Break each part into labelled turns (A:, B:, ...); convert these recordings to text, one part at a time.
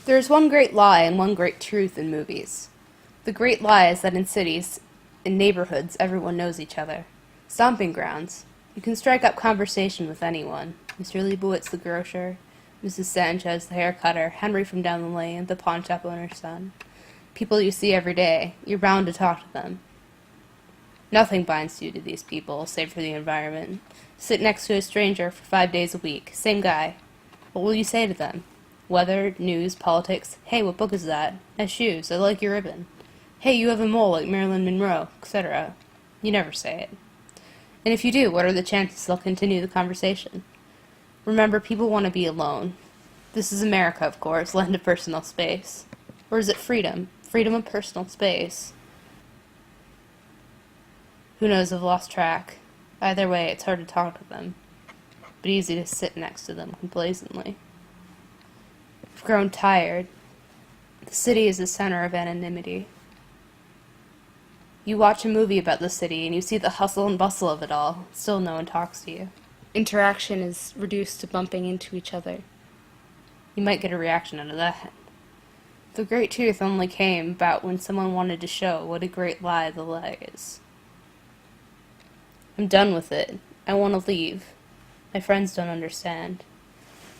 A: There is one great lie and one great truth in movies. The great lie is that in cities, in neighborhoods, everyone knows each other. Stomping grounds. You can strike up conversation with anyone. Mr. Leibowitz the grocer, Mrs. Sanchez the hair cutter, Henry from down the lane, the pawn shop owner's son. People you see every day. You're bound to talk to them. Nothing binds you to these people, save for the environment. Sit next to a stranger for 5 days a week. Same guy. What will you say to them? Weather, news, politics. Hey, what book is that? Nice shoes. I like your ribbon. Hey, you have a mole like Marilyn Monroe, etc. You never say it. And if you do, what are the chances they'll continue the conversation? Remember, people want to be alone. This is America, of course, land of personal space. Or is it freedom? Freedom of personal space. Who knows, I've lost track. Either way, it's hard to talk to them, but easy to sit next to them complacently. I've grown tired. The city is the center of anonymity. You watch a movie about the city and you see the hustle and bustle of it all. Still no one talks to you. Interaction is reduced to bumping into each other. You might get a reaction out of that. The great truth only came about when someone wanted to show what a great lie the lie is. I'm done with it. I want to leave. My friends don't understand.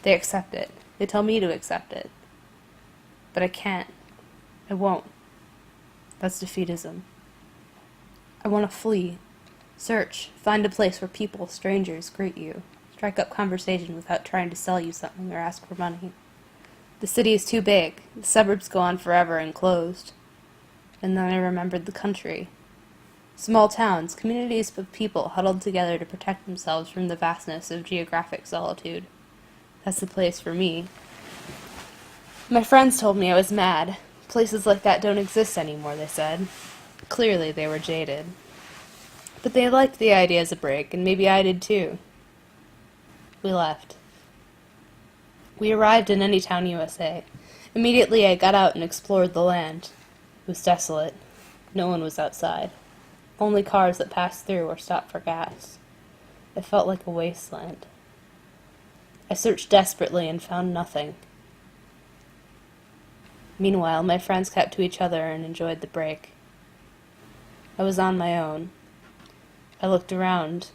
A: They accept it. They tell me to accept it. But I can't. I won't. That's defeatism. I want to flee. Search. Find a place where people, strangers, greet you. Strike up conversation without trying to sell you something or ask for money. The city is too big. The suburbs go on forever and closed. And then I remembered the country. Small towns, communities of people huddled together to protect themselves from the vastness of geographic solitude. That's the place for me. My friends told me I was mad. Places like that don't exist anymore, they said. Clearly they were jaded. But they liked the idea as a break, and maybe I did too. We left. We arrived in Anytown, USA. Immediately I got out and explored the land. It was desolate. No one was outside. Only cars that passed through or stopped for gas. It felt like a wasteland. I searched desperately and found nothing. Meanwhile, my friends kept to each other and enjoyed the break. I was on my own. I looked around,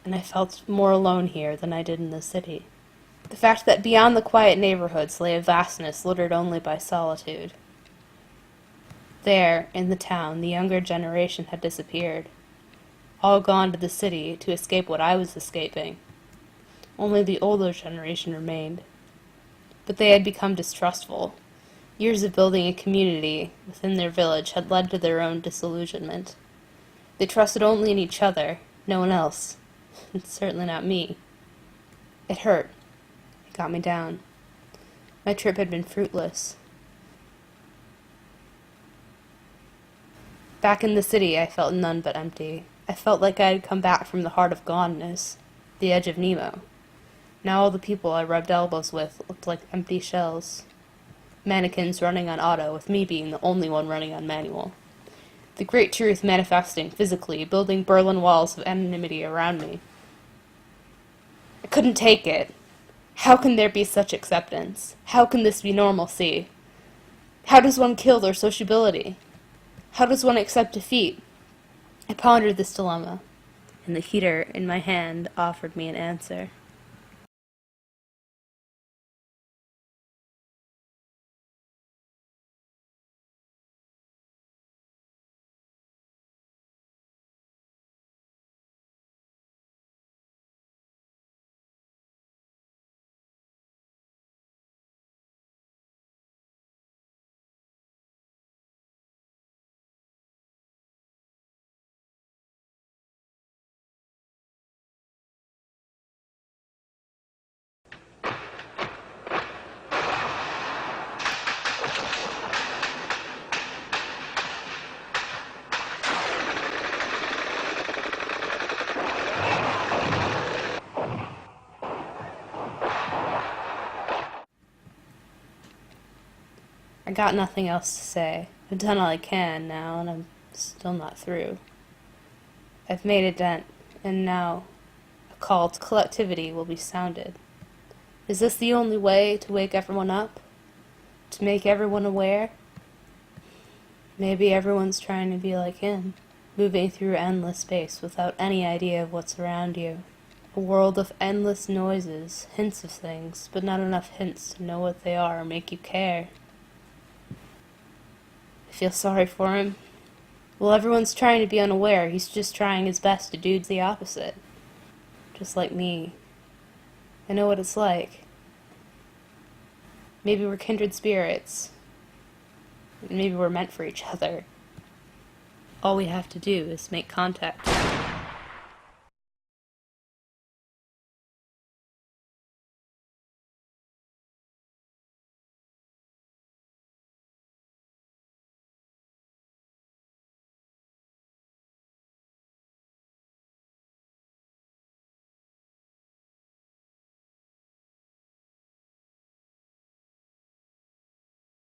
A: and I felt more alone here than I did in the city. The fact that beyond the quiet neighborhoods lay a vastness littered only by solitude. There, in the town, the younger generation had disappeared, all gone to the city to escape what I was escaping. Only the older generation remained. But they had become distrustful. Years of building a community within their village had led to their own disillusionment. They trusted only in each other, no one else. Certainly not me. It hurt. It got me down. My trip had been fruitless. Back in the city, I felt none but empty. I felt like I had come back from the heart of goneness, the edge of Nemo. Now all the people I rubbed elbows with looked like empty shells. Mannequins running on auto, with me being the only one running on manual. The great truth manifesting physically, building Berlin walls of anonymity around me. I couldn't take it. How can there be such acceptance? How can this be normalcy? How does one kill their sociability? How does one accept defeat? I pondered this dilemma, and the heater in my hand offered me an answer. I got nothing else to say. I've done all I can now, and I'm still not through. I've made a dent, and now a call to collectivity will be sounded. Is this the only way to wake everyone up? To make everyone aware. Maybe everyone's trying to be like him, moving through endless space without any idea of what's around you. A world of endless noises, hints of things, but not enough hints to know what they are or make you care. I feel sorry for him. Well, everyone's trying to be unaware. He's just trying his best to do the opposite. Just like me. I know what it's like. Maybe we're kindred spirits. Maybe we're meant for each other. All we have to do is make contact.